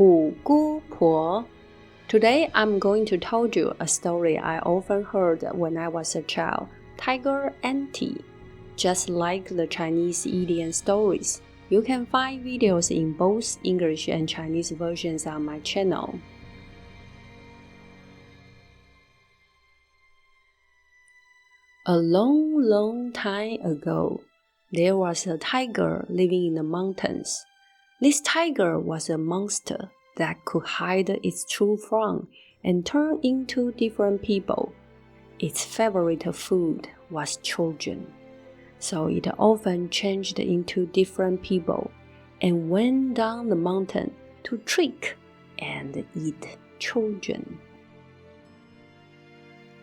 虎姑婆. Today I'm going to tell you a story I often heard when I was a child, Tiger Auntie. Just like the Chinese Indian stories, you can find videos in both English and Chinese versions on my channel. A long, long time ago, there was a tiger living in the mountains. This tiger was a monster that could hide its true form and turn into different people. Its favorite food was children, so it often changed into different people and went down the mountain to trick and eat children.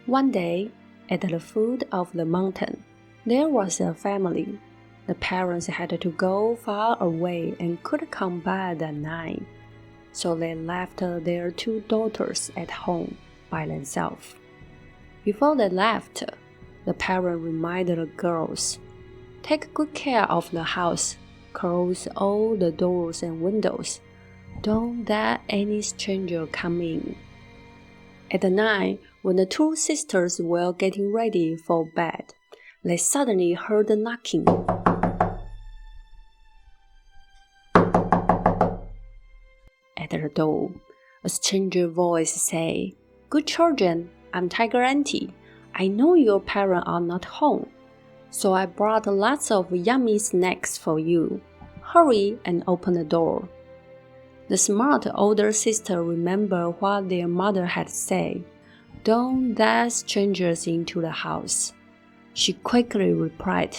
One day, at the foot of the mountain, there was a family. The parents had to go far away and couldn't come back that night, so they left their two daughters at home by themselves. Before they left, the parent reminded the girls, "Take good care of the house, close all the doors and windows. Don't let any stranger come in." At night, when the two sisters were getting ready for bed, they suddenly heard a knocking. At the door, a stranger voice said, "Good children, I'm Tiger Auntie. I know your parents are not home, so I brought lots of yummy snacks for you. Hurry and open the door." The smart older sister remembered what their mother had said, "Don't let strangers into the house." She quickly replied,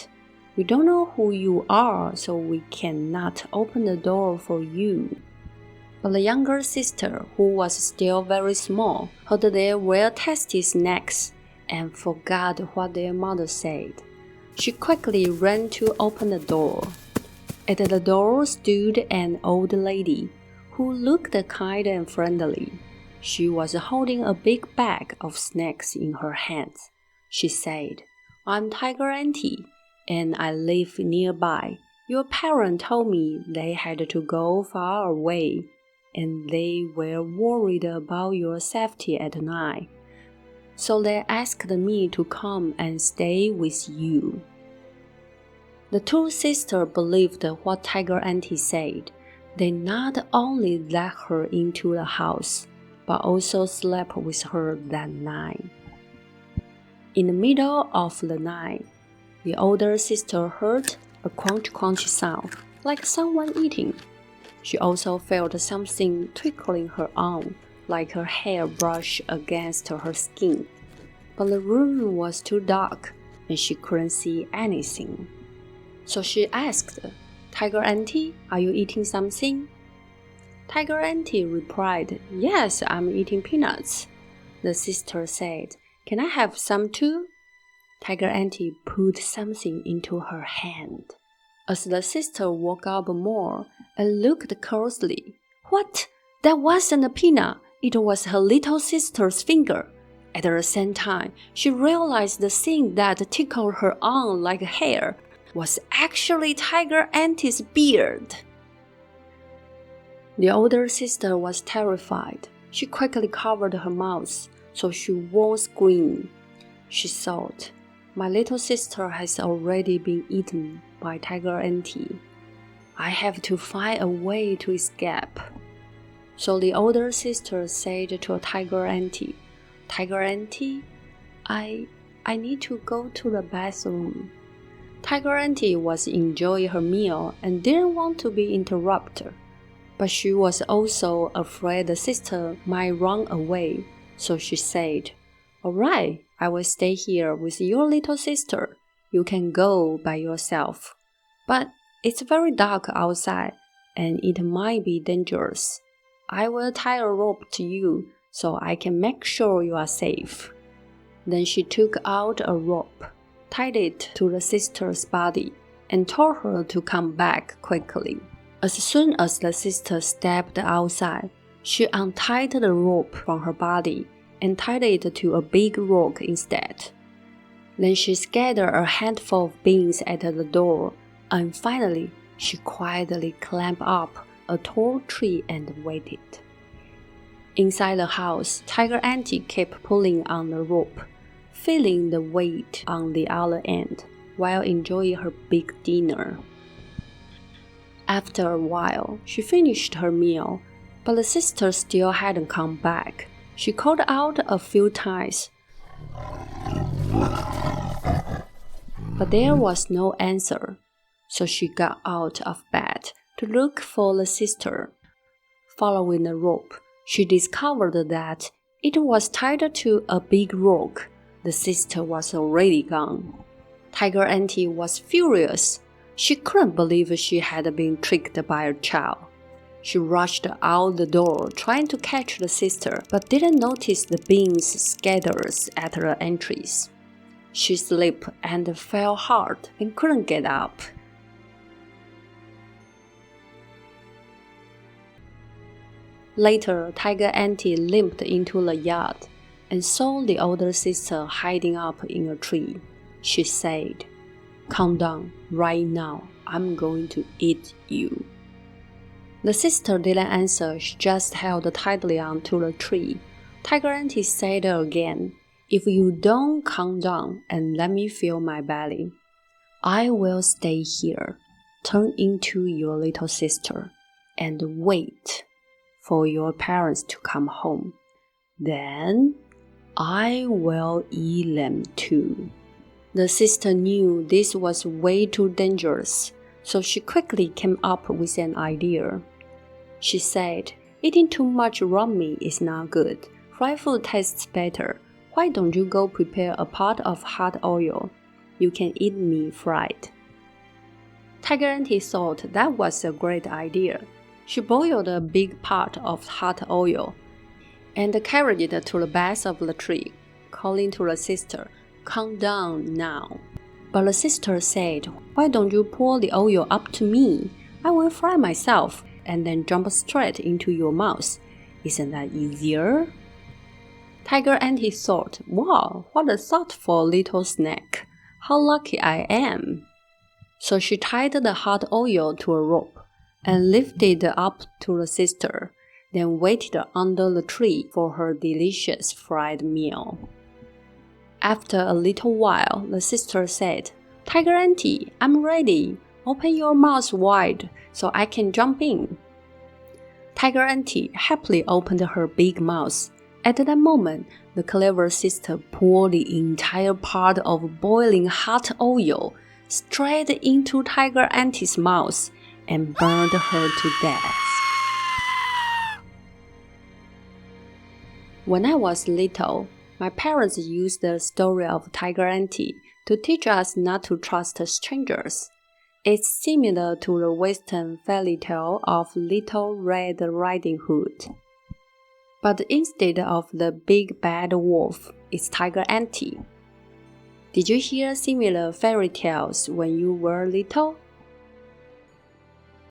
"We don't know who you are, so we cannot open the door for you." But the younger sister, who was still very small, heard there were tasty snacks and forgot what their mother said. She quickly ran to open the door. At the door stood an old lady who looked kind and friendly. She was holding a big bag of snacks in her hands. She said, "I'm Tiger Auntie, and I live nearby. Your parents told me they had to go far away, and they were worried about your safety at night. So they asked me to come and stay with you." The two sisters believed what Tiger Auntie said. They not only let her into the house, but also slept with her that night. In the middle of the night, the older sister heard a crunch sound, like someone eating. She also felt something tickling her arm, like her hair brushed against her skin. But the room was too dark, and she couldn't see anything. So she asked, "Tiger Auntie, are you eating something?" Tiger Auntie replied, "Yes, I'm eating peanuts." The sister said, "Can I have some too?" Tiger Auntie put something into her hand. As the sister woke up more and looked closely, what? That wasn't a peanut. It was her little sister's finger. At the same time, she realized the thing that tickled her arm like hair was actually Tiger Auntie's beard. The older sister was terrified. She quickly covered her mouth so she won't scream. She thought, "My little sister has already been eaten by Tiger Auntie. I have to find a way to escape." So the older sister said to Tiger Auntie, "Tiger Auntie, I need to go to the bathroom." Tiger Auntie was enjoying her meal and didn't want to be interrupted. But she was also afraid the sister might run away, so she said, "All right, I will stay here with your little sister. You can go by yourself. But it's very dark outside, and it might be dangerous. I will tie a rope to you so I can make sure you are safe." Then she took out a rope, tied it to the sister's body, and told her to come back quickly. As soon as the sister stepped outside, she untied the rope from her body and tied it to a big rock instead. Then she scattered a handful of beans at the door, and finally she quietly climbed up a tall tree and waited. Inside the house, Tiger Auntie kept pulling on the rope, feeling the weight on the other end, while enjoying her big dinner. After a while, she finished her meal, but the sister still hadn't come back. She called out a few times, but there was no answer, so she got out of bed to look for the sister. Following the rope, she discovered that it was tied to a big rock. The sister was already gone. Tiger Auntie was furious. She couldn't believe she had been tricked by a child. She rushed out the door trying to catch the sister, but didn't notice the beans scattered at the entrance. She slipped and fell hard and couldn't get up. Later, Tiger Auntie limped into the yard and saw the older sister hiding up in a tree. She said, "Calm down, right now. I'm going to eat you." The sister didn't answer. She just held tightly onto the tree. Tiger Auntie said again, "If you don't calm down and let me feel my belly, I will stay here, turn into your little sister, and wait for your parents to come home. Then I will eat them too." The sister knew this was way too dangerous, so she quickly came up with an idea. She said, "Eating too much raw meat is not good. Fried food tastes better. Why don't you go prepare a pot of hot oil? You can eat me fried." Tiger Auntie thought that was a great idea. She boiled a big pot of hot oil and carried it to the base of the tree, calling to the sister, "Calm down now." But the sister said, "Why don't you pour the oil up to me? I will fry myself and then jump straight into your mouth. Isn't that easier?" Tiger Auntie thought, "Wow, what a thoughtful little snack. How lucky I am." So she tied the hot oil to a rope and lifted it up to the sister, then waited under the tree for her delicious fried meal. After a little while, the sister said, "Tiger Auntie, I'm ready. Open your mouth wide so I can jump in." Tiger Auntie happily opened her big mouth. At that moment, the clever sister poured the entire pot of boiling hot oil straight into Tiger Auntie's mouth and burned her to death. When I was little, my parents used the story of Tiger Auntie to teach us not to trust strangers. It's similar to the Western fairy tale of Little Red Riding Hood. But instead of the big bad wolf, it's Tiger Auntie. Did you hear similar fairy tales when you were little?